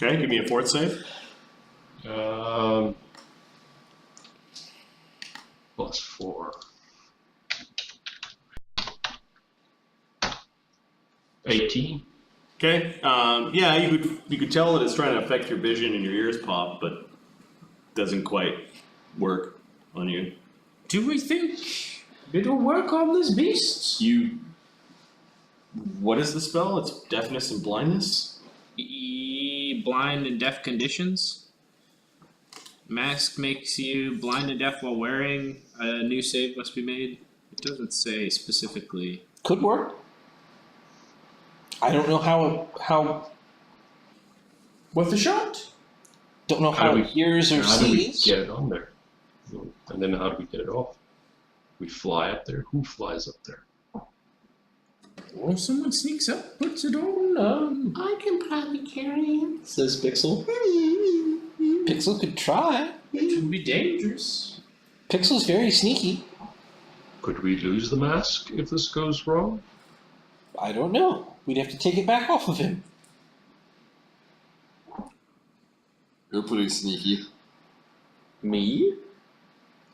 Okay, give me a fort save. +4. 18. Okay. Yeah, you could tell that it's trying to affect your vision and your ears pop, but doesn't quite work on you. Do we think it'll work on this beast? What is the spell? It's deafness and blindness? Blind and deaf conditions. Mask makes you blind and deaf while wearing. A new save must be made. It doesn't say specifically. Could work. I don't know how Worth a shot. don't know how it hears or How do we sees. get it on there? And then how do we get it off? We fly up there. Who flies up there? Or someone sneaks up, puts it on. I can probably carry him. Says Pixel. Pixel could try. It would be dangerous. Pixel's very sneaky. Could we lose the mask if this goes wrong? I don't know. We'd have to take it back off of him. You're pretty sneaky. Me?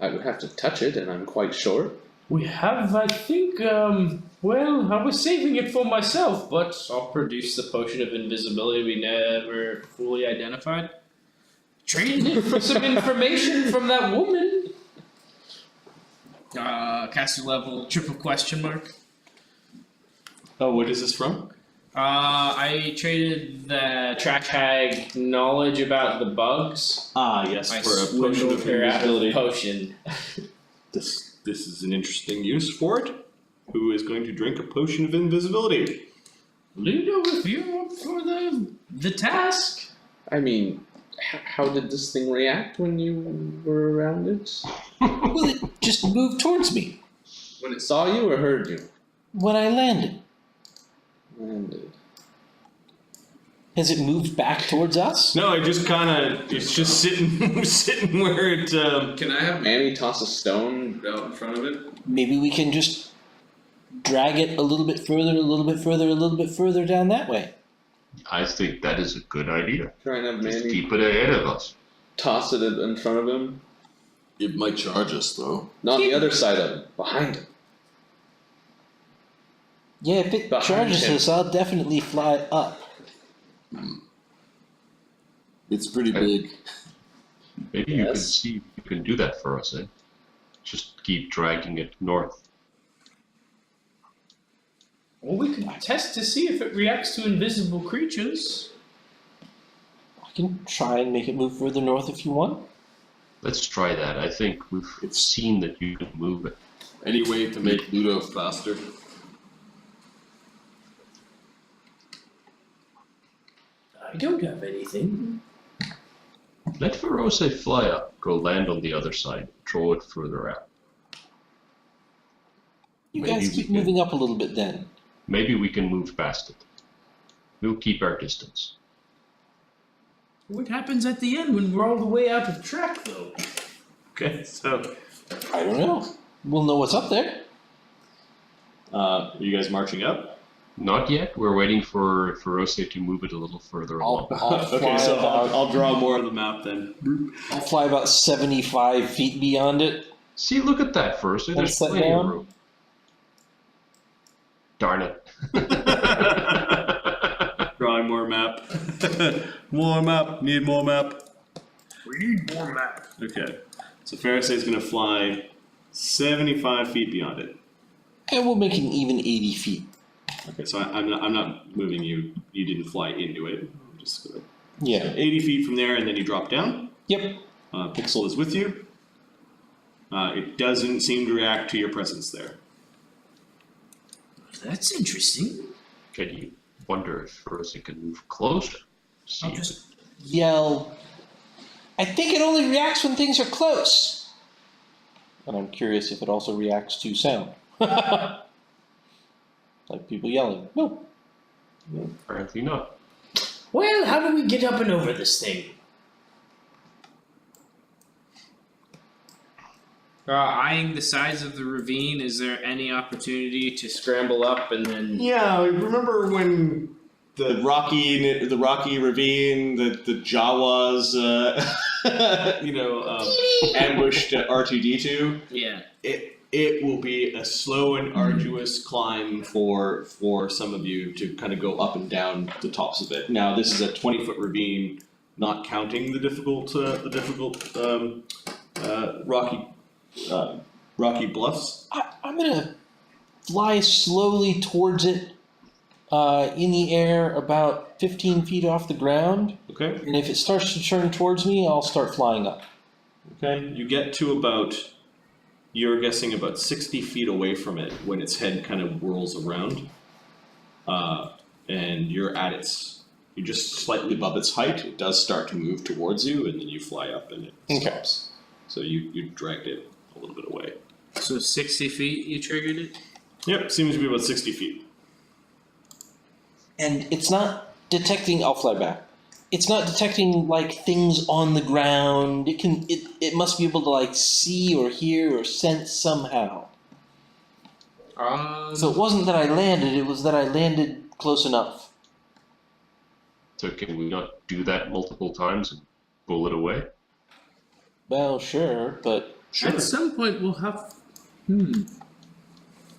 I would have to touch it, and I'm quite short. We have, I think, well, I was saving it for myself, but I'll produce the potion of invisibility we never fully identified. Traded it for some information from that woman. Caster level, triple question mark. Oh, what is this from? I traded the trash hag knowledge about the bugs. Ah, yes, I for a potion of swindled her out of the invisibility. potion. This is an interesting use for it. Who is going to drink a potion of invisibility? Luudo, if you're up for the task. I mean, how did this thing react when you were around it? Well, it just moved towards me When it saw you or heard you? when I landed. Landed. Has it moved back towards us? No, it just it's just sitting sitting where it. Can I have Manny toss a stone out in front of it? Maybe we can just drag it a little bit further, a little bit further, a little bit further down that way. I think that is a good idea. Try and have Just Manny keep it ahead of us. toss it in front of him. It might charge us, though. Not the other side of him, behind him. Yeah, if it Behind charges him. us, I'll definitely fly up. It's pretty big. Maybe Yes. you can do that for us, eh? Just keep dragging it north. Well, we could test to see if it reacts to invisible creatures. I can try and make it move further north if you want. Let's try that. I think we've seen that you can move it. Any way to make Luudo faster? I don't have anything. Let Fereosae fly up, go land on the other side, throw it further out. You Maybe guys we keep can- moving up a little bit then. Maybe we can move past it. We'll keep our distance. What happens at the end when we're all the way out of track, though? Okay, so I don't know. We'll know what's up there. are you guys marching up? Not yet. We're waiting for Fereosae to move it a little further along. Okay, so I'll draw more of the map then. I'll fly about 75 feet beyond it. See, look at that, Fereosae. There's Set plenty of down. room. Darn it. Drawing more map. More map. Need more map. We need more map. Okay. So Fereosae is going to fly 75 feet beyond it. And we'll make an even 80 feet. Okay, so I'm not moving you. You didn't fly into it. I'm just gonna, Yeah. 80 feet from there, and then you drop down. Yep. Pixel is with you. It doesn't seem to react to your presence there. That's interesting. Can you wonder if Fereosae can move closer? See I'll if just Yell. I think it only reacts when things are close. And I'm curious if it also reacts to sound. Like people yelling. No. apparently not. Well, how do we get up and over this thing? Eyeing the sides of the ravine, is there any opportunity to scramble up and then... Yeah, remember when the rocky ravine, the Jawas, ambushed R2D2. Yeah. It will be a slow and arduous climb for some of you to kind of go up and down the tops of it. Now, this is a 20-foot ravine, not counting the difficult rocky bluffs. I'm gonna fly slowly towards it in the air about 15 feet off the ground. Okay. And if it starts to turn towards me, I'll start flying up. Okay. You get to you're guessing about 60 feet away from it when its head kind of whirls around. And you're just slightly above its height. It does start to move towards you, and then you fly up and it stops. So you dragged it a little bit away. So 60 feet you triggered it? Yep, seems to be about 60 feet. And it's not detecting, I'll fly back. It's not detecting like things on the ground. It must be able to like see or hear or sense somehow. So it wasn't that I landed, it was that I landed close enough. So can we not do that multiple times and pull it away? Well, sure, but At some point we'll have...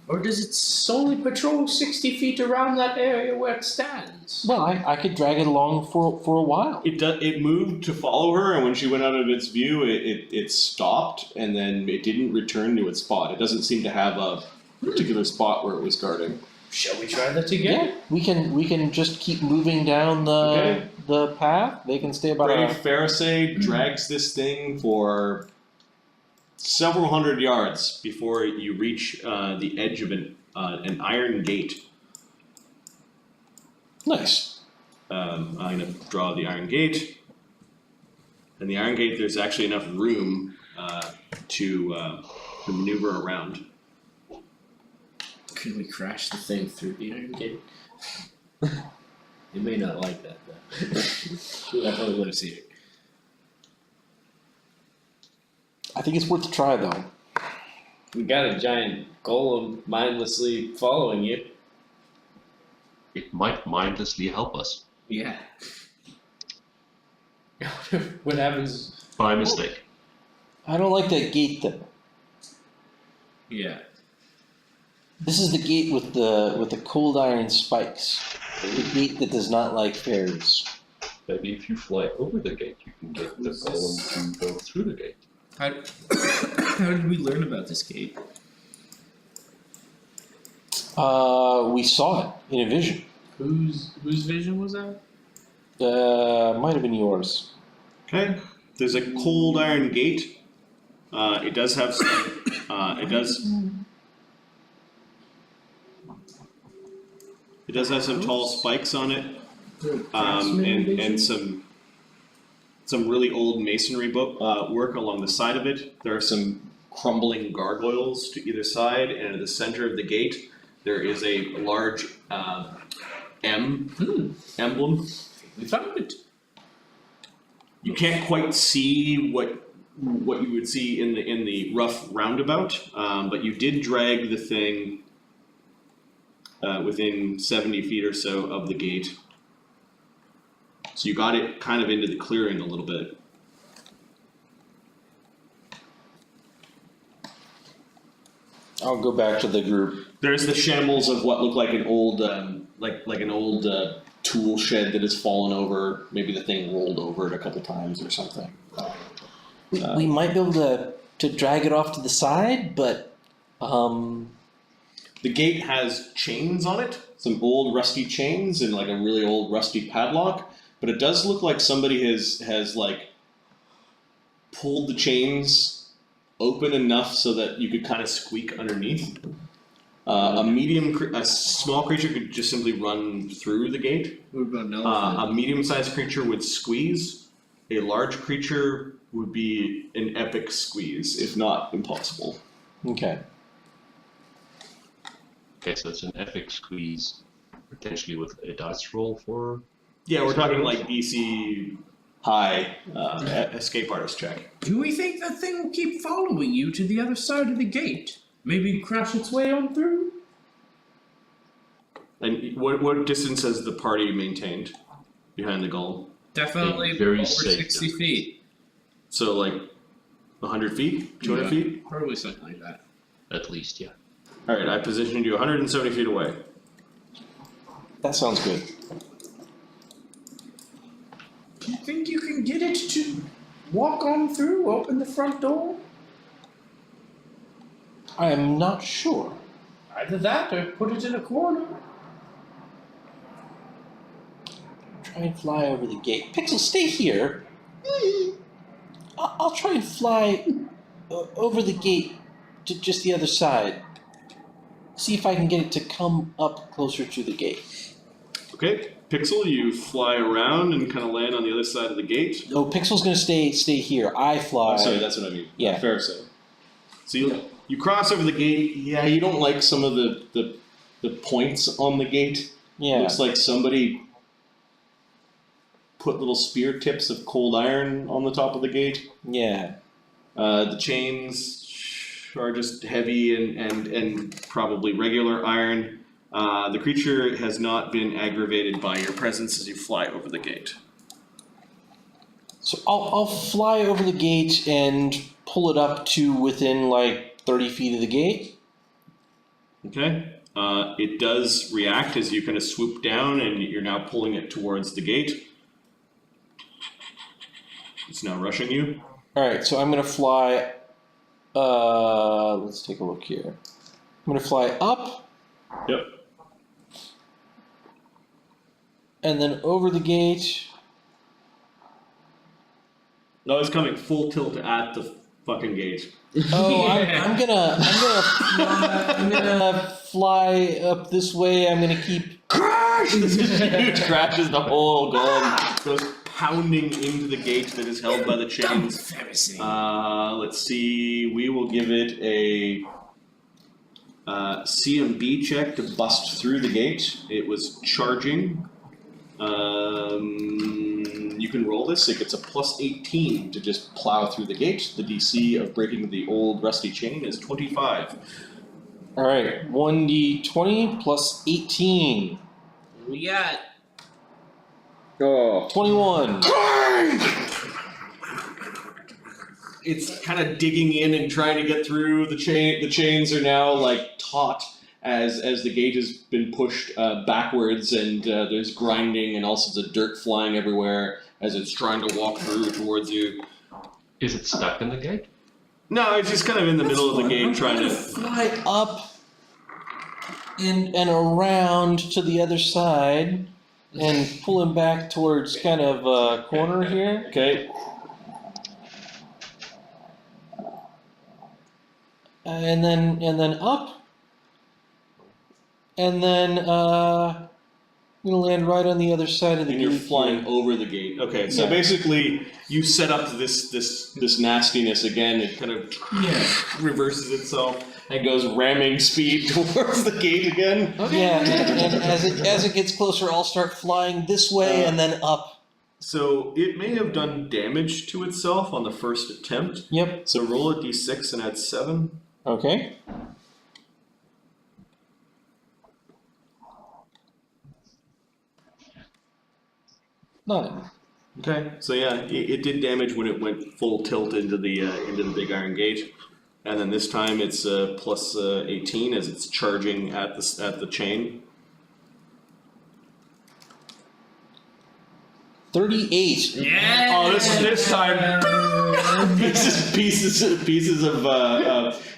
Or does it solely patrol 60 feet around that area where it stands? well, I could drag it along for a while. It moved to follow her, and when she went out of its view, it stopped, and then it didn't return to its spot. It doesn't seem to have a particular spot where it was guarding. Shall we try that again? Yeah, we can just keep moving down the path. They can stay about Brave Fereosae drags this thing for several hundred yards before you reach the edge of an iron gate. Nice. I'm going to draw the iron gate. And the iron gate, there's actually enough room to maneuver around. Could we crash the thing through the iron gate? It may not like that though. I probably would have seen it. I think it's worth a try though. We got a giant golem mindlessly following you. It might mindlessly help us. Yeah. What happens? By mistake. I don't like that gate though. Yeah. This is the gate with the cold iron spikes. The gate that does not like fairies. Maybe if you fly over the gate, you can get the golem to go through the gate. How did we learn about this gate? We saw it in a vision. Whose vision was that? Might have been yours. Okay. There's a cold iron gate. It does have some. It does have some tall spikes on it, and some really old masonry work along the side of it. There are some crumbling gargoyles to either side, and at the center of the gate there is a large M emblem. We found it. You can't quite see what you would see in the rough roundabout, but you did drag the thing within 70 feet or so of the gate. So you got it kind of into the clearing a little bit. I'll go back to the group. There's the shambles of what looked like an old tool shed that has fallen over. Maybe the thing rolled over it a couple times or something. We might be able to drag it off to the side, but The gate has chains on it, some old rusty chains and like a really old rusty padlock. But it does look like somebody has like pulled the chains open enough so that you could kind of squeak underneath. A small creature could just simply run through the gate. What about an elephant? A medium-sized creature would squeeze. A large creature would be an epic squeeze, if not impossible. okay. Okay, so it's an epic squeeze, potentially with a dice roll for... Yeah, we're talking like DC high escape artist check. Do we think that thing will keep following you to the other side of the gate? Maybe crash its way on through? And what distance has the party maintained behind the golem? Definitely Very over safe 60 feet. So like 100 feet, 200 Yeah. feet. Probably something like that. At least, yeah. All right, I positioned you 170 feet away. That sounds good. Do you think you can get it to walk on through, open the front door? I am not sure. Either that or put it in a corner. Try and fly over the gate. Pixel, stay here. I'll try and fly over the gate to just the other side. See if I can get it to come up closer to the gate. Okay, Pixel, you fly around and kind of land on the other side of the gate. No, Pixel's gonna stay here. I fly. Oh, sorry, that's what I mean. Yeah. Fereosae. So you cross over the gate. Yeah, you don't like some of the points on the gate. Yeah. Looks like somebody put little spear tips of cold iron on the top of the gate. Yeah. The chains are just heavy and probably regular iron. The creature has not been aggravated by your presence as you fly over the gate. So I'll fly over the gate and pull it up to within like 30 feet of the gate. Okay. It does react as you kind of swoop down and you're now pulling it towards the gate. It's now rushing you. Alright, so I'm gonna fly, let's take a look here. I'm gonna fly up. Yep. And then over the gate. No, it's coming full tilt at the fucking gate. Oh, Yeah. I'm gonna fly up this way. I'm gonna keep. Crash! This is huge. Crashes the whole golem. Goes pounding into the gate that is held by the chains. Let's see. We will give it a CMB check to bust through the gate. It was charging. You can roll this. It gets a plus 18 to just plow through the gate. The DC of breaking the old rusty chain is 25. Alright, 1d20 plus 18. We got 21. It's kind of digging in and trying to get through the chain. The chains are now like taut as the gate has been pushed backwards, and there's grinding and all sorts of dirt flying everywhere as it's trying to walk through towards you. Is it stuck in the gate? No, it's just kind of in the middle of the gate trying to. Fly up and around to the other side and pull him back towards kind of a corner here. Okay. And then up. And then I'm gonna land right on the other side of the And gate. you're flying here. over the gate. Okay, so Yeah. basically you set up this nastiness again. It kind of reverses itself and goes ramming speed towards the gate again. Yeah, and as it gets closer, I'll start flying this way and then up. So it may have done damage to itself on the first attempt. Yep. So roll a d6 and add 7. Okay. Nine. Okay. So yeah, it did damage when it went full tilt into the big iron gate, and then this time it's plus 18 as it's charging at the chain. 38. yeah. Oh, this time pieces of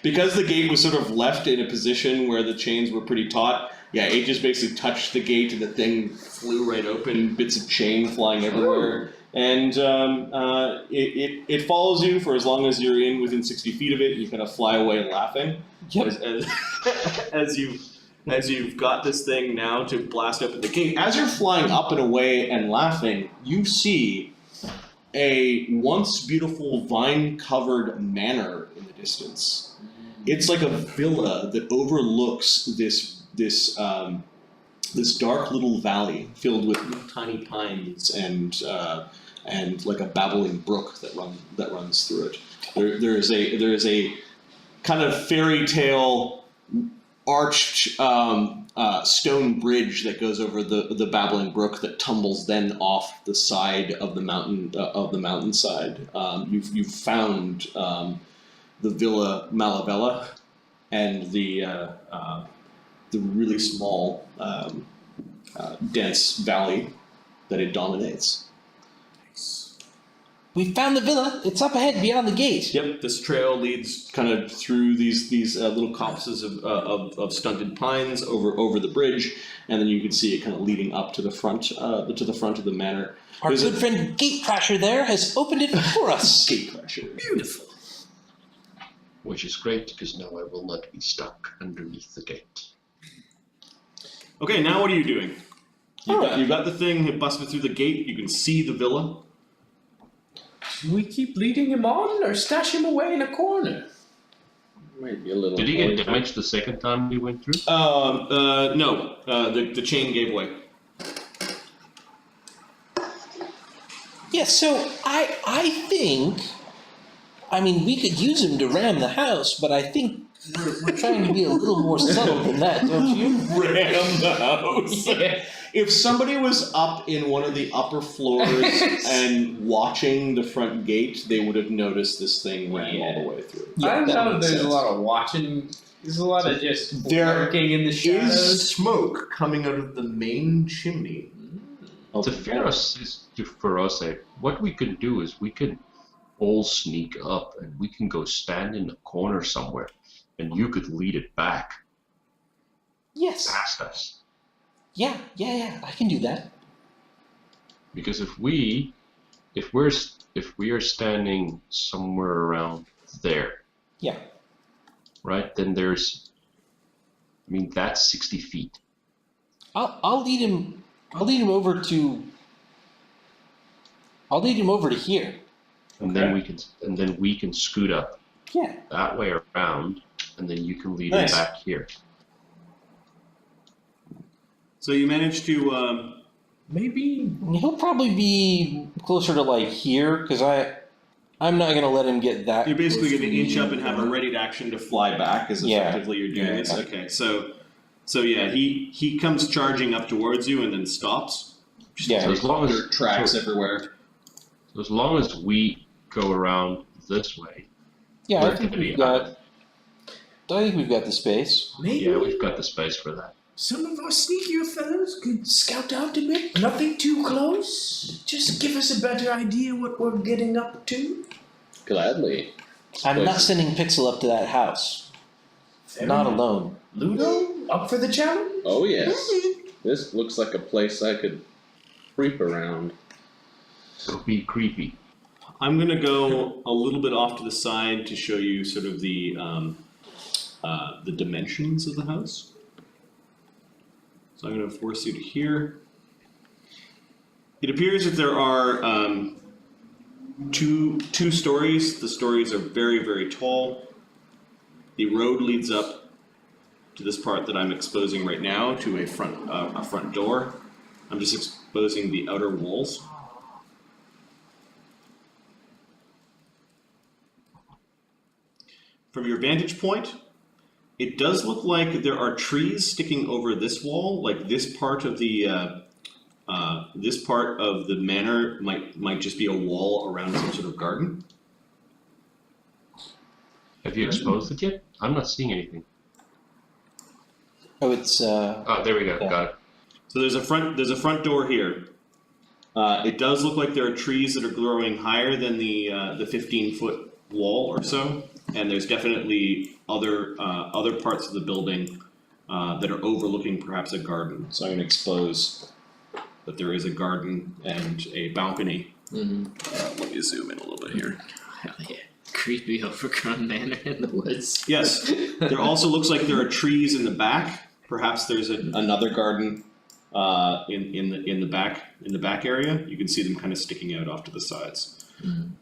because the gate was sort of left in a position where the chains were pretty taut. Yeah, it just basically touched the gate and the thing flew right open, bits of chain flying everywhere. And it follows you for as long as you're within 60 feet of it, and you kind of fly away laughing. Yep. As you've got this thing now to blast open the gate. As you're flying up and away and laughing, you see a once beautiful vine-covered manor in the distance. It's like a villa that overlooks this dark little valley filled with tiny pines and like a babbling brook that runs through it. There is a kind of fairy tale arched stone bridge that goes over the babbling brook that tumbles then off the side of the mountainside. You've found the Villa Malavella and the really small dense valley that it dominates. We found the villa. It's up ahead beyond the gate. Yep, this trail leads kind of through these little copses of stunted pines over the bridge, and then you can see it kind of leading up to the front of the manor. Our good friend Gatecrasher there has opened it for us. Gatecrasher, beautiful. Which is great, because now I will not be stuck underneath the gate. Okay, now what are you doing? You've got the thing busted through the gate. You can see the villa. Do we keep leading him on or stash him away in a corner? Might be a little. Did he noisy. get damaged the second time we went through? No. The chain gave way. Yeah, so I think, I mean, we could use him to ram the house, but I think we're trying to be a little more subtle than that, don't you? Ram the house. If somebody was up in one of the upper floors and watching the front gate, they would have noticed this thing ran all the way through. I don't that know if makes there's sense. a lot of watching. There's a lot of just There lurking in the shadows. Is smoke coming out of the main chimney? To Fereosae, what we could do is we could all sneak up and we can go stand in the corner somewhere, and you could lead it back Yes. past us. Yeah, I can do that. Because if we are standing somewhere around there, Yeah. right, then that's 60 feet. I'll lead him over to here. And then we can scoot up Yeah. that way around, and then you can lead Nice. it back here. So you managed to. Maybe. He'll probably be closer to like here, because I'm not gonna let him get that. You're basically close going to me. inch up and have a ready action to fly back, as Yeah. effectively you're doing Yeah. this. Okay, so yeah, he comes charging up towards you and then stops. Yeah. So as long as Dirt tracks everywhere. So as long as we go around this way, Yeah, we're I think gonna be we've got the space. Maybe yeah, we've got the space for that. some of our sneakier fellows could scout out a bit. Nothing too close. Just give us a better idea what we're getting up to. Gladly. I'm not sending Pixel up to that house. Not alone. Luudo, up for the challenge? Oh yes. This looks like a place I could creep around. So be creepy. I'm going to go a little bit off to the side to show you sort of the dimensions of the house. So I'm going to force you to here. It appears that there are two stories. The stories are very, very tall. The road leads up to this part that I'm exposing right now to a front door. I'm just exposing the outer walls. From your vantage point, it does look like there are trees sticking over this wall. Like this part of the manor might just be a wall around some sort of garden. Have you exposed it yet? I'm not seeing anything. Oh, it's Oh, there we go. Yeah. Got it. So there's a front door here. It does look like there are trees that are growing higher than the 15-foot wall or so, and there's definitely other parts of the building that are overlooking perhaps a garden. So I'm going to expose that there is a garden and a balcony. Let me zoom in a little bit here. Hell yeah. Creepy overgrown manor in the woods. Yes, there also looks like there are trees in the back. Perhaps there's another garden in the back area. You can see them kind of sticking out off to the sides.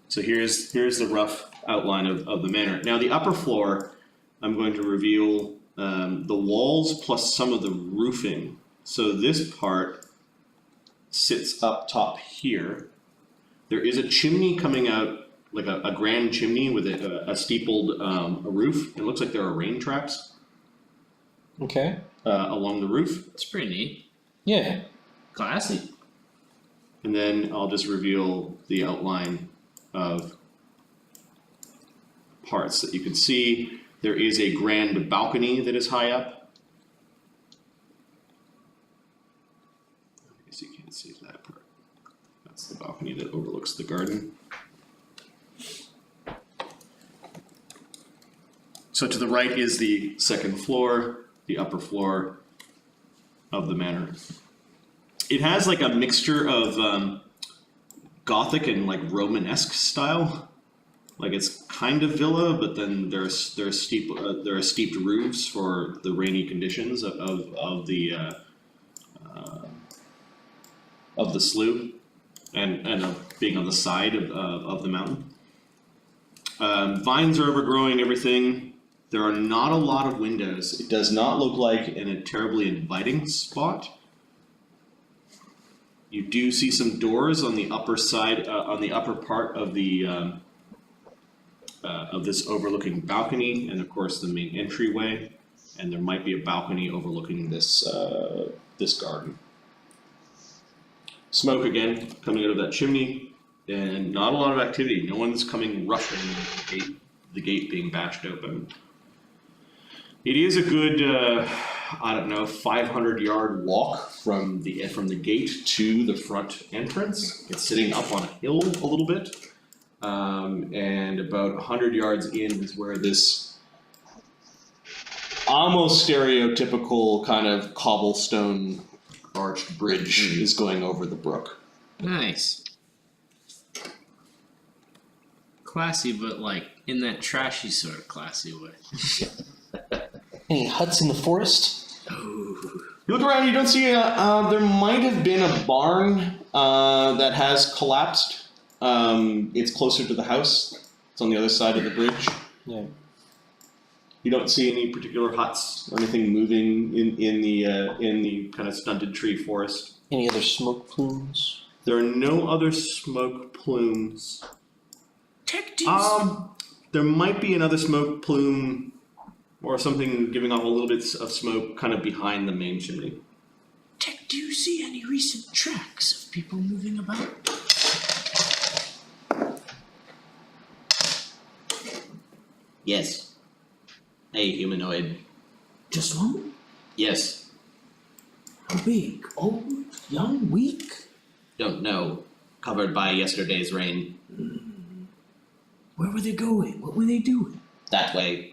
So here's the rough outline of the manor. Now the upper floor, I'm going to reveal the walls plus some of the roofing. So this part sits up top here. There is a chimney coming out, like a grand chimney with a steepled a roof. It looks like there are rain traps. Okay. along the roof. It's pretty neat. Yeah. Classy. And then I'll just reveal the outline of parts that you can see. There is a grand balcony that is high up. I guess you can't see that part. That's the balcony that overlooks the garden. So to the right is the second floor, the upper floor of the manor. It has like a mixture of Gothic and like Romanesque style. Like it's kind of villa, but then there are steeped roofs for the rainy conditions of the slough and of being on the side of the mountain. Vines are overgrowing everything. There are not a lot of windows. It does not look like a terribly inviting spot. You do see some doors on the upper side, on the upper part of the of this overlooking balcony, and of course the main entryway. And there might be a balcony overlooking this this garden. Smoke again coming out of that chimney, and not a lot of activity. No one's coming rushing the gate being bashed open. It is a good, I don't know, 500-yard walk from the gate to the front entrance. It's sitting up on a hill a little bit, and about 100 yards in is where this almost stereotypical kind of cobblestone arched bridge is going over the brook. Nice. Classy, but like in that trashy sort of classy way. Any huts in the forest? You look around, you don't see there might have been a barn that has collapsed. It's closer to the house. It's on the other side of the bridge. Yeah. You don't see any particular huts or anything moving in the kind of stunted tree forest. Any other smoke plumes? There are no other smoke plumes. There might be another smoke plume or something giving off a little bit of smoke kind of behind the main chimney. Tech, do you see any recent tracks of people moving about? Yes. A humanoid. Just one? Yes. How big? Old? Young? Weak? Don't know. Covered by yesterday's rain. Where were they going? What were they doing? That way.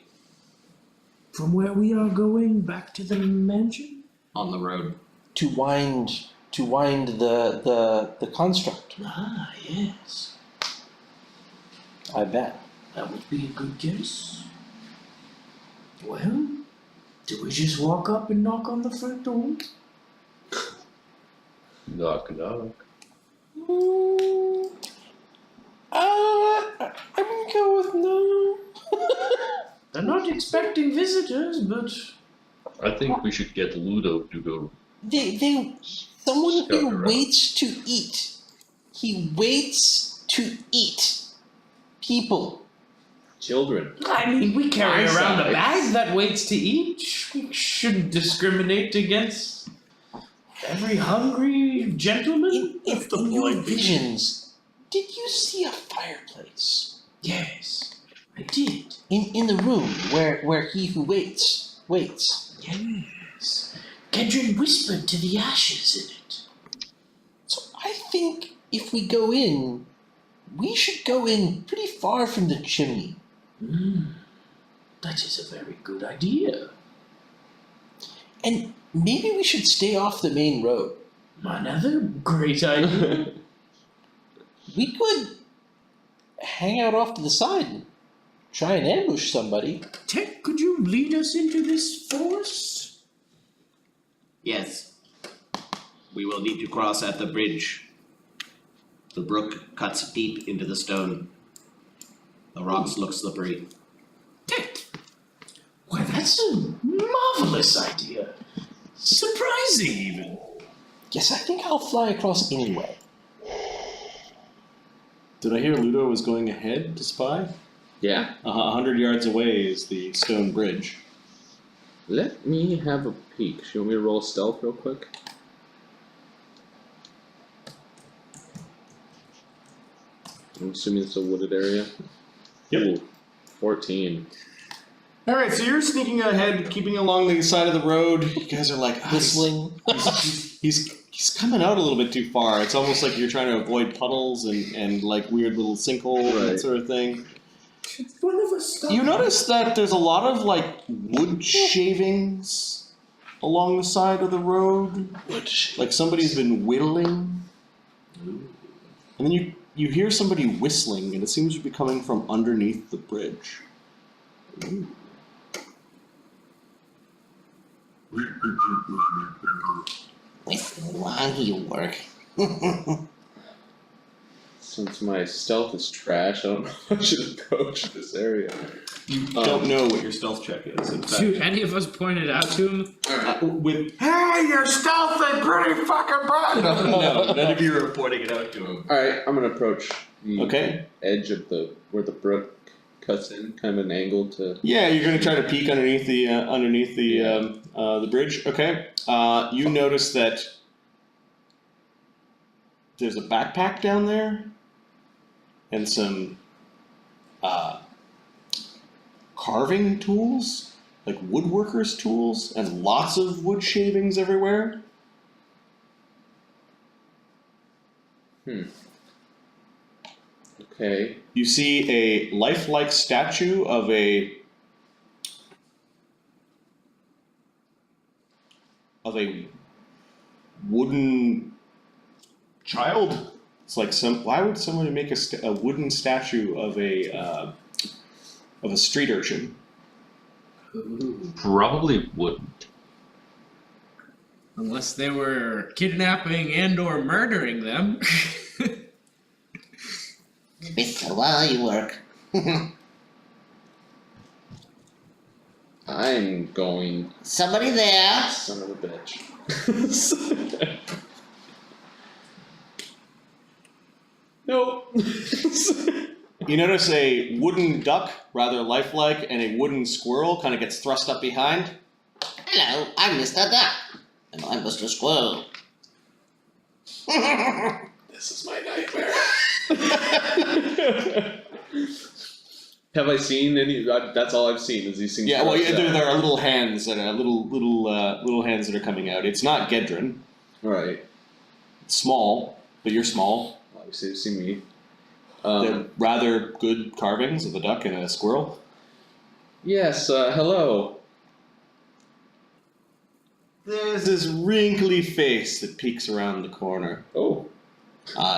From where we are going back to the mansion? On the road. To wind the construct. Ah, yes. I bet. That would be a good guess. Well, do we just walk up and knock on the front door? Knock, knock. I'm gonna go with no. They're not expecting visitors, but I think we should get Luudo to go. Someone Scout who around. waits to eat. He waits to eat people. Children. I mean, we carry My around a size. bag that waits to eat. We shouldn't discriminate against every hungry gentleman. In your visions, did you see a fireplace? Yes, I did. In the room where he who waits. Yes. Gaedran whispered to the ashes in it. So I think if we go in, we should go in pretty far from the chimney. That is a very good idea. And maybe we should stay off the main road. Another great idea. We could hang out off to the side and try and ambush somebody. Tech, could you lead us into this forest? Yes. We will need to cross at the bridge. The brook cuts deep into the stone. The rocks look slippery. Tech! Why, that's a marvelous idea. Surprising, even. Yes, I think I'll fly across anyway. Did I hear Luudo was going ahead to spy? Yeah. 100 yards away is the stone bridge. Let me have a peek. You want me to roll stealth real quick? I'm assuming it's a wooded area. Yep. Ooh, 14. Alright, so you're sneaking ahead, keeping along the side of the road. You guys are like, Whistling. He's coming out a little bit too far. It's almost like you're trying to avoid puddles and like weird little sinkholes and that Right. sort of thing. One of us stop. You notice that there's a lot of like wood shavings along the side of the road. Like somebody's been whittling. And then you hear somebody whistling and it seems to be coming from underneath the bridge. While you work. Since my stealth is trash, I don't know if I should approach this area. You don't know what your stealth check is, in fact. Dude, any of us pointed out to him? With Hey, you're stealthy pretty fucking bad! no, none of you are reporting it out to him. Alright, I'm gonna approach the Okay. edge of where the brook cuts in, kind of an angle to. Yeah, you're gonna try to peek underneath the bridge. Okay. You notice that there's a backpack down there, and some carving tools, like woodworkers' tools, and lots of wood shavings everywhere. Okay. You see a lifelike statue of a wooden child. It's like why would somebody make a wooden statue of a street urchin? Probably wouldn't. Unless they were kidnapping and or murdering them. Whistle while you work. I'm going. Somebody there. Son of a bitch. Nope. You notice a wooden duck, rather lifelike, and a wooden squirrel kind of gets thrust up behind. Hello, I'm Mr. Duck. And I'm Mr. Squirrel. This is my nightmare. Have I seen any? That's all I've seen. Is these things? Yeah, well, thrust out. there are little hands that are little hands that are coming out. It's not Gaedran. Right. It's small, but you're small. Obviously, you've seen me. They're rather good carvings of a duck and a squirrel. Yes. Hello. There's this wrinkly face that peeks around the corner. Oh.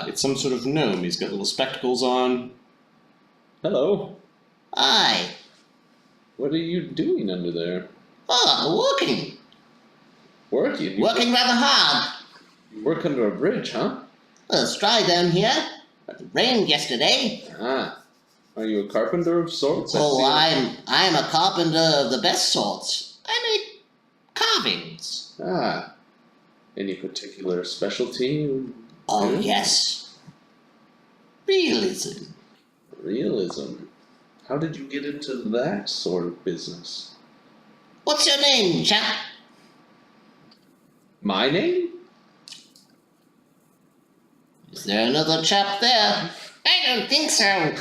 It's some sort of gnome. He's got little spectacles on. Hello. Hi. What are you doing under there? Oh, working. Working. You Working rather hard. work under a bridge, huh? Well, it's dry down here. But it rained yesterday. Ah. Are you a carpenter of sorts? Oh, I I'm a carpenter of the best sorts. I make carvings. Ah. Any particular specialty? Oh, Yeah. yes. Realism. Realism. How did you get into that sort of business? What's your name, chap? My name? Is there another chap there? I don't think so.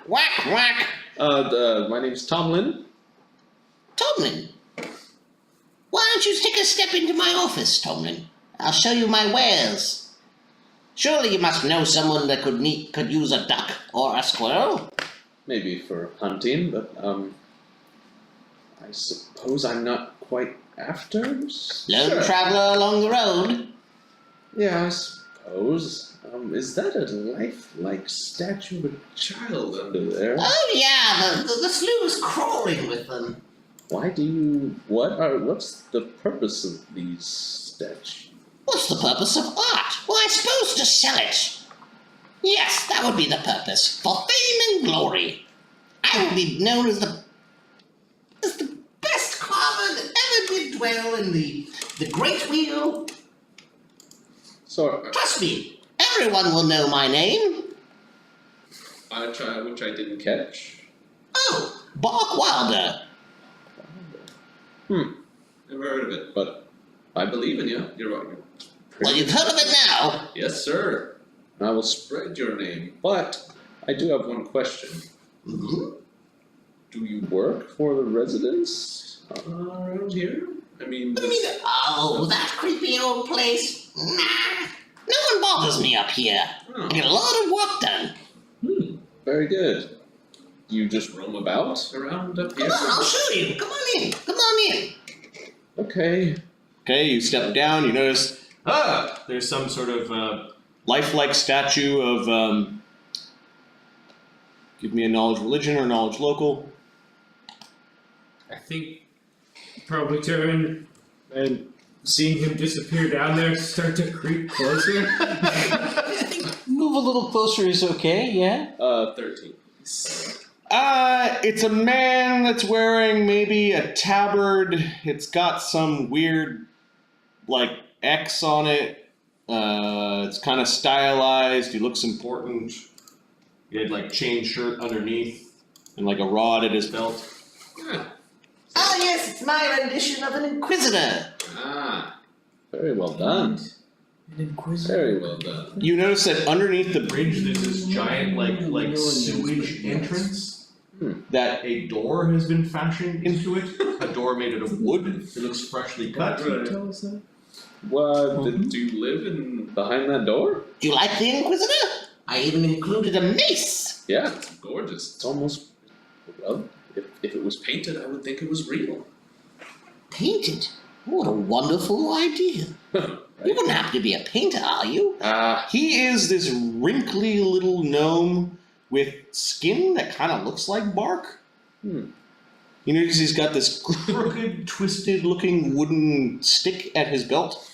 Whack, whack. My name's Tomlin. Tomlin. Why don't you take a step into my office, Tomlin? I'll show you my wares. Surely you must know someone that could use a duck or a squirrel. Maybe for hunting, but, I suppose I'm not quite after? Lone traveler along the road. Yeah, I suppose. Is that a lifelike statue of a child under there? Oh yeah, the slough is crawling with them. Why do you... What's the purpose of these statues? What's the purpose of art? Well, I suppose to sell it. Yes, that would be the purpose. For fame and glory. I will be known as the best carver that ever did dwell in the great wheel. So, Trust me, everyone will know my name. which I didn't catch. Oh, Bark Wilder. Never heard of it, but I believe in you. You're right. Well, you've heard of it now. Yes, sir. I will spread your name, but I do have one question. Mhm. Do you work for the residents around here? I mean, Oh, that creepy old place? Nah. No one bothers me up here. I get a lot of work done. very good. Do you just roam about around up here? Come on, I'll show you. Come on in. Come on in. Okay. Okay, you step down, you notice, there's some sort of lifelike statue of, give me a knowledge religion or knowledge local. I think probably turn and seeing him disappear down there, start to creep closer. Move a little closer is okay, yeah? 13. It's a man that's wearing maybe a tabard. It's got some weird, like, X on it. It's kind of stylized. He looks important. He had, like, chain shirt underneath and, like, a rod at his belt. Oh, yes, it's my rendition of an inquisitor. Ah, very well done. Very well done. You notice that underneath the bridge there's this giant, like sewage entrance that a door has been fashioned into it. A door made out of wood. It looks freshly cut. What? Do you live in behind that door? Do you like the inquisitor? I even included a mace. Yeah, it's gorgeous. It's almost, well, if it was painted, I would think it was real. Painted? What a wonderful idea. You wouldn't happen to be a painter, are you? He is this wrinkly little gnome with skin that kind of looks like bark. You notice he's got this crooked, twisted-looking wooden stick at his belt.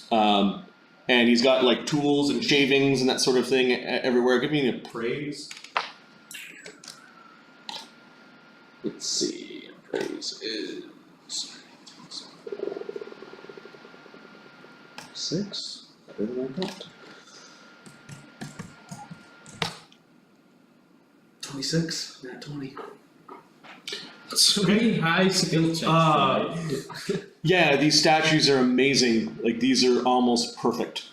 And he's got like tools and shavings and that sort of thing everywhere. Give me a praise. Let's see. Praise is 6. Better than I thought. 26. Not 20. That's pretty high skill check. Yeah, these statues are amazing. Like, these are almost perfect.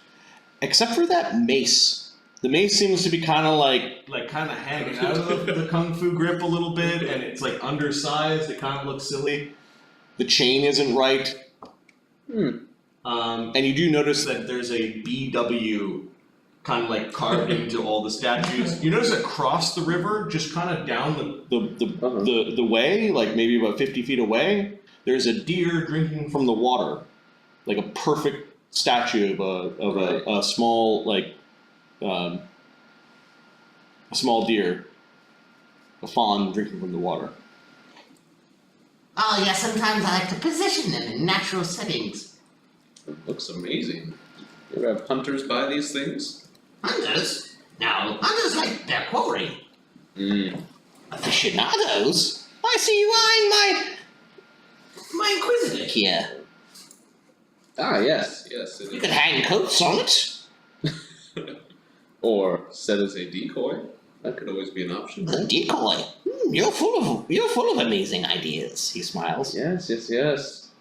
Except for that mace. The mace seems to be kind of like kind of hanging out of the kung fu grip a little bit, and it's like undersized. It kind of looks silly. The chain isn't right. And you do notice that there's a BW kind of like carved into all the statues. You notice across the river, just kind of down the way, like maybe about 50 feet away, there's a deer drinking from the water, like a perfect statue of a small a small deer, a fawn drinking from the water. Oh, yeah, sometimes I like to position them in natural settings. It looks amazing. You ever have hunters buy these things? Hunters? No, hunters like their quarry. Aficionados? I see you eyeing my inquisitor here. Ah, yes, yes. You could hang coats on it. Or set as a decoy. That could always be an option. A decoy? You're full of amazing ideas. He smiles. Yes, yes, yes.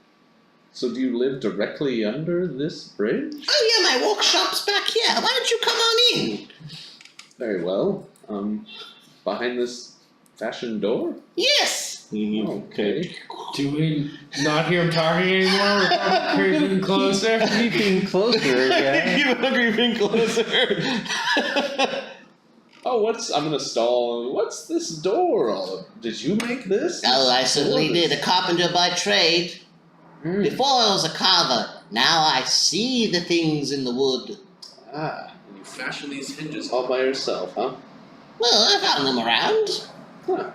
So do you live directly under this bridge? Oh yeah, my workshop's back here. Why don't you come on in? Very well. Behind this fashion door? Yes. Okay. Do we not hear him talking anymore? We're probably creeping closer. Creeping closer, yeah. You are creeping closer. Oh, I'm gonna stall. What's this door all of? Did you make this? Oh, I certainly did. A carpenter by trade. Before I was a carver. Now I see the things in the wood. Ah, and you fashion these hinges all by yourself, huh? Well, I found them around. Huh.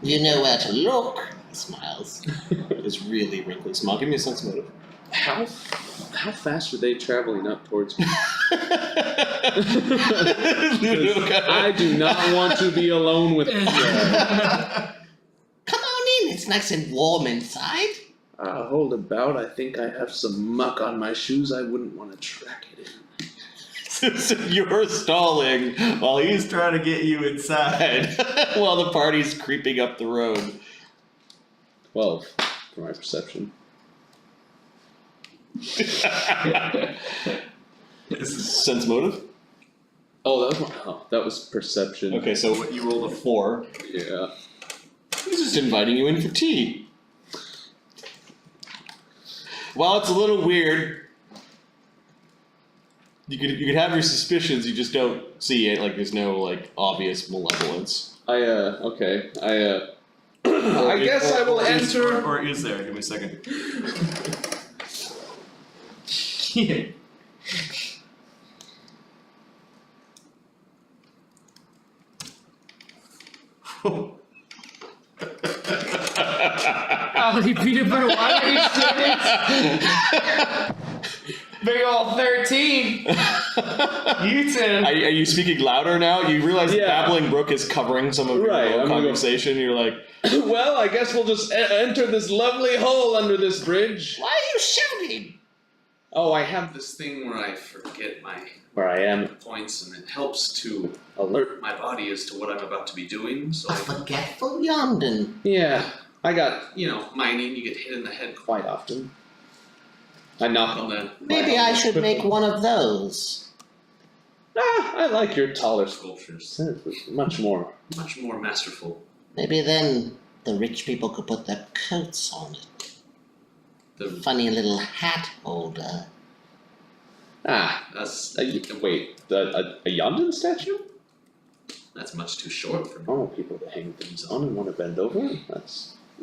You know where to look. He smiles. It's really wrinkly smile. Give me a sense motive. How fast are they traveling up towards me? I do not want to be alone with you. Come on in. It's nice and warm inside. Hold about. I think I have some muck on my shoes. I wouldn't want to track it in. So you're stalling while he's trying to get you inside while the party's creeping up the road. 12. for my perception. This is sense motive. Oh, that was perception. Okay, so you rolled a 4. Yeah. He's just inviting you in for tea. While it's a little weird, you could have your suspicions. You just don't see it. Like there's no like obvious malevolence. Okay. I guess I will enter. Or is there? Give me a second. Oh, he peanut butter water, you serious? Big ol' 13. You two. Are you speaking louder now? You realize that Yeah. Babbling Brook is covering some of your Right, own I'm gonna go- conversation. You're like, Well, I guess we'll just enter this lovely hole under this bridge. Why are you shouting? Oh, I have This thing where I forget my where I am. points and it helps to Alert. my body as to what I'm about to be doing. So, A forgetful Yondon. Yeah, I got mining, you get hit in the head quite often. I knock on the. Maybe I should make one of those. I like your taller sculptures. Much more. Much more masterful. Maybe then the rich people could put their coats on it. The Funny little hat holder. that's Wait, a Yondon statue? that's much too short for me. Oh, people to hang things on and want to bend over?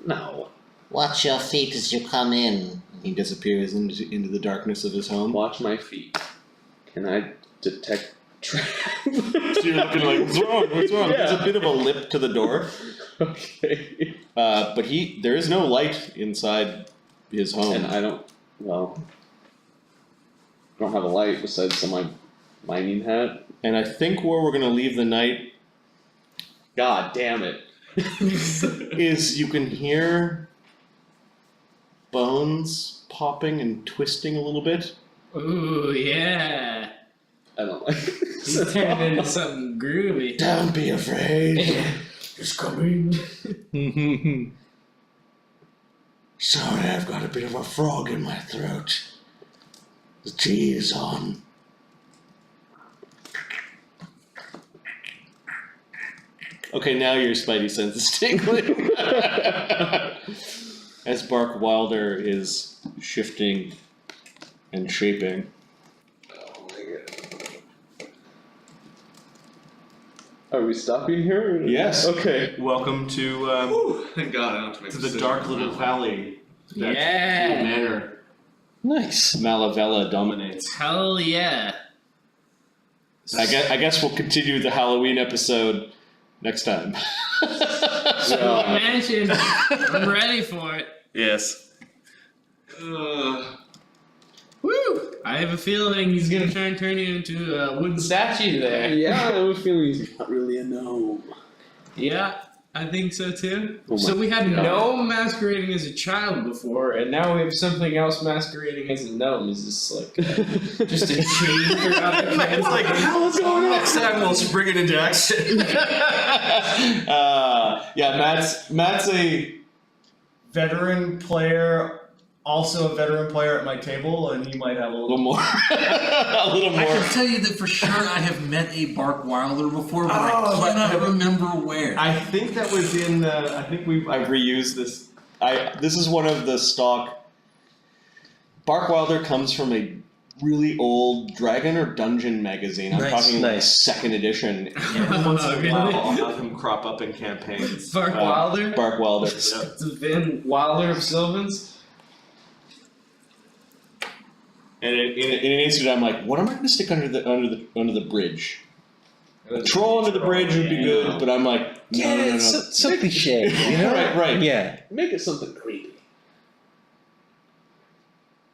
No. Watch your feet as you come in. he disappears into the darkness of his home. Watch my feet. Can I detect trap? So you're looking like, what's wrong? What's wrong? Yeah. There's a bit of a lip to the door, Okay. but there is no light inside his home. And I don't have a light besides my mining hat. And I think where we're gonna leave the night God damn it. is you can hear bones popping and twisting a little bit. Ooh, yeah. I don't like He's this. turned into something groovy. Don't be afraid. It's coming. Sorry, I've got a bit of a frog in my throat. The tea is on. Okay, now your spidey sense is tingling. As Bark Wilder is shifting and shaping. Oh my god. Are we stopping here? Or- Yes. Okay. Welcome to Thank God I don't have to make the decision. dark little valley that Yeah. the manor Nice. Malavella dominates. Hell yeah. I guess we'll continue the Halloween episode next time. Mansion. I'm ready for it. Yes. Woo! I have a feeling he's gonna try and turn you into a wooden statue there. Yeah, I have a feeling he's not really a gnome. Yeah, I think so too. Oh my So we had God. gnome masquerading as a child before, and now we have something else masquerading as a gnome. Is this like just a chain throughout the It's like, what's going on? Next time we'll bring it into action. Yeah, Matt's a veteran player, also a veteran player at my table, and he might have a little more. A little I more. can tell you that for sure I have met a Bark Wilder before, but I cannot remember where. I think that was in. I've reused this. This is one of the stock. Bark Wilder comes from a really old Dragon or Dungeon magazine. I'm talking like second edition. Every once in a while, I'll have him crop up in campaigns. Bark Wilder? Bark Wilder. Yeah. It's been Wilder of Sylvans. And in an instant, I'm like, what am I going to stick under the bridge? A troll under the bridge would be good, but I'm like, no. So cliche, you know? Right. Yeah. Make it something creepy.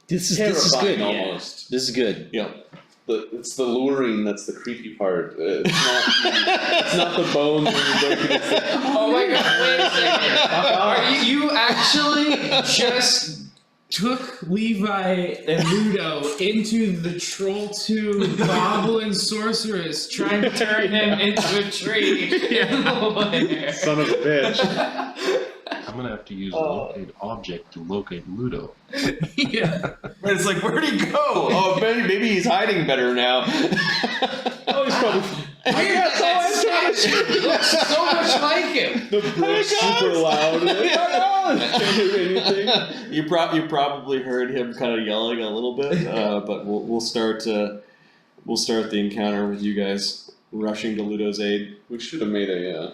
This is Terrifying good. almost. This is good. Yeah. It's the luring that's the creepy part. It's not the bones when you're breaking it. Oh my god, wait a second. Are you actually just took Levi and Luudo into the Troll 2 goblin sorceress, trying to turn him into a tree in the lair? Son of a bitch. I'm gonna have to use locate object to locate Luudo. Yeah. But it's like, where'd he go? Oh, maybe he's hiding better now. Oh, he's probably. He looks so much like him. The brush super loud. You probably heard him kind of yelling a little bit, but we'll start the encounter with you guys rushing to Luudo's aid. We should have made a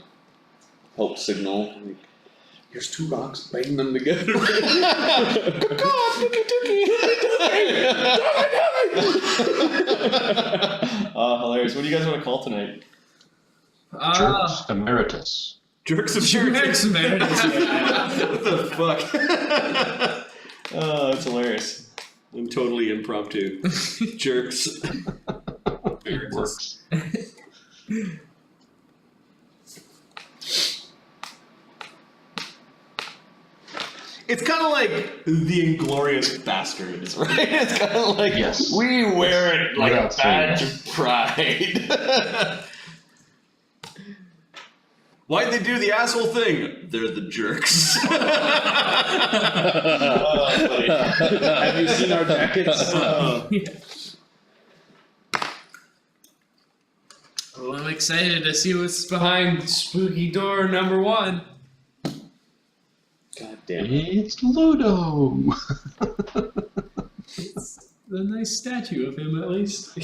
help signal. Like, here's 2 rocks, bang them together. Hilarious. What do you guys want to call tonight? Jerks Emeritus. Jerks of Jerks Emeritus. What the fuck? Oh, that's hilarious. I'm totally impromptu. Jerks. It works. It's kind of like the Inglorious Bastards, right? It's kind of like we wear it like a badge of pride. Why'd they do the asshole thing? They're the jerks. Have you seen our jackets? Well, I'm excited to see what's behind spooky door number 1. God damn it. It's Luudo. It's a nice statue of him, at least.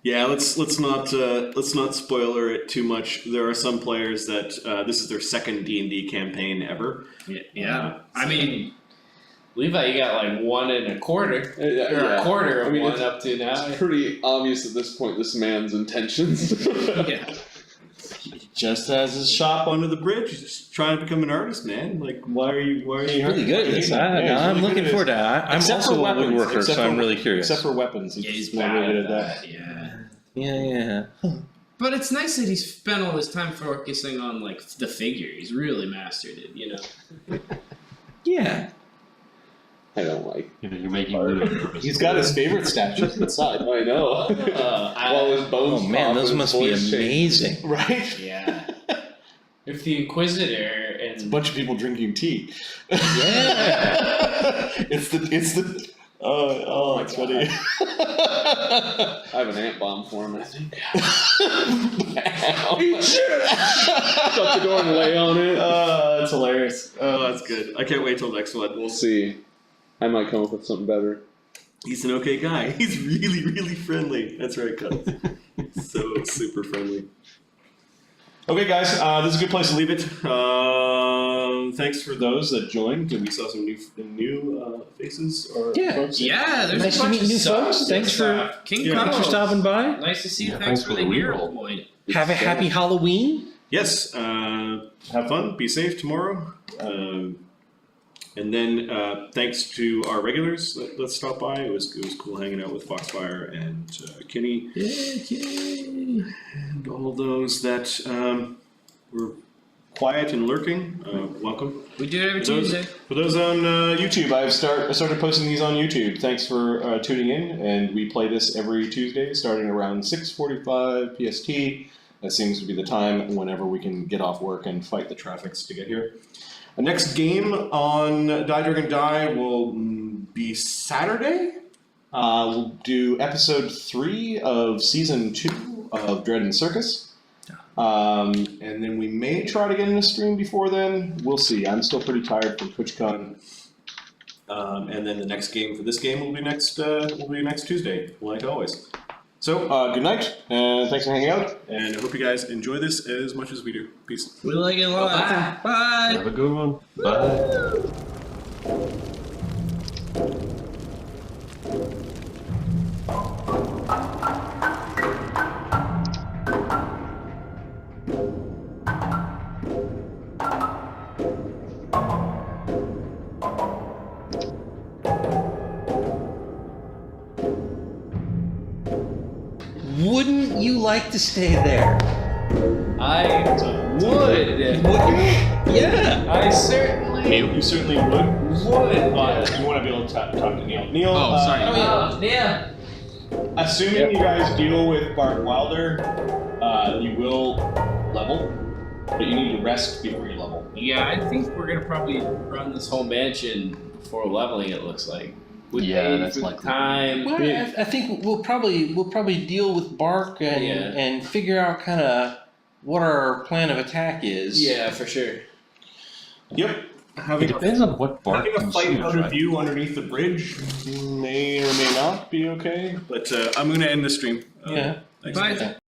Yeah, let's not spoiler it too much. There are some players that this is their second D&D campaign ever. Yeah. I mean, Levi, you got like 1 1/4. Or a quarter of one up to now. It's pretty obvious at this point this man's intentions. Yeah. He just has his shop under the bridge. He's just trying to become an artist, man. Like, why are you Really good at this. I'm looking forward to it. I'm also a woodworker, so I'm really curious. Except for weapons, He's not bad really good at at that. Yeah. Yeah. But it's nice that he's spent all his time focusing on like the figure. He's really mastered it, you know. Yeah. I don't like. You're making Luudo nervous. He's got his favorite statues inside. I know. While his bones Oh man, pop those and must his be voice changes. amazing. Right? Yeah. If the Inquisitor and A bunch of people drinking tea. Yeah. it's the it's funny. I have an ant bomb for him, I think. Shut the door and lay on it. That's hilarious. Oh, that's good. I can't wait till next one. We'll see. I might come up with something better. He's an okay guy. He's really, really friendly. That's right, Cubs. So super friendly. Okay, guys, this is a good place to leave it. Thanks for those that joined. We saw some new faces or folks. yeah, there's Nice a to bunch meet of new stuff. folks. Thanks for King thanks for stopping by. Nice to see you. Yeah, Thanks for the hero reroll. point. Have a happy Halloween. Yes. Have fun. Be safe tomorrow. And then thanks to our regulars that stopped by. It was cool hanging out with Foxfire and Kenny. Yeah, Kenny. And all those that were quiet and lurking. Welcome. We do it every Tuesday. For those on YouTube, I started posting these on YouTube. Thanks for tuning in. And we play this every Tuesday, starting around 6:45 PST. That seems to be the time whenever we can get off work and fight the traffics to get here. The next game on Die Dragon Die will be Saturday. We'll do episode 3 of season 2 of Dread and Circus. And then we may try to get in a stream before then. We'll see. I'm still pretty tired from TwitchCon. And then the next game for this game will be next Tuesday, like always. So, good night, and thanks for hanging out, and I hope you guys enjoy this as much as we do. Peace. We like it a lot. Bye. Have a good one. Bye. Wouldn't you like to stay there? I would. Would you? Yeah. I certainly You certainly would. You want to be able to talk to Neil. Neil, Oh, sorry. yeah. assuming you guys deal with Bart Wilder, you will level. But you need to rest before you level. Yeah, I think we're gonna probably run this whole mansion before leveling. It looks like. We Yeah, paid that's for the likely. time. Well, I think we'll probably deal with Bark and Yeah. and figure out kind of what our plan of attack is. Yeah, for sure. Yep. It Having depends on what bark having a fight consumes, out of right? view underneath the bridge may or may not be okay. But I'm going to end the stream. Yeah. Thanks. Bye.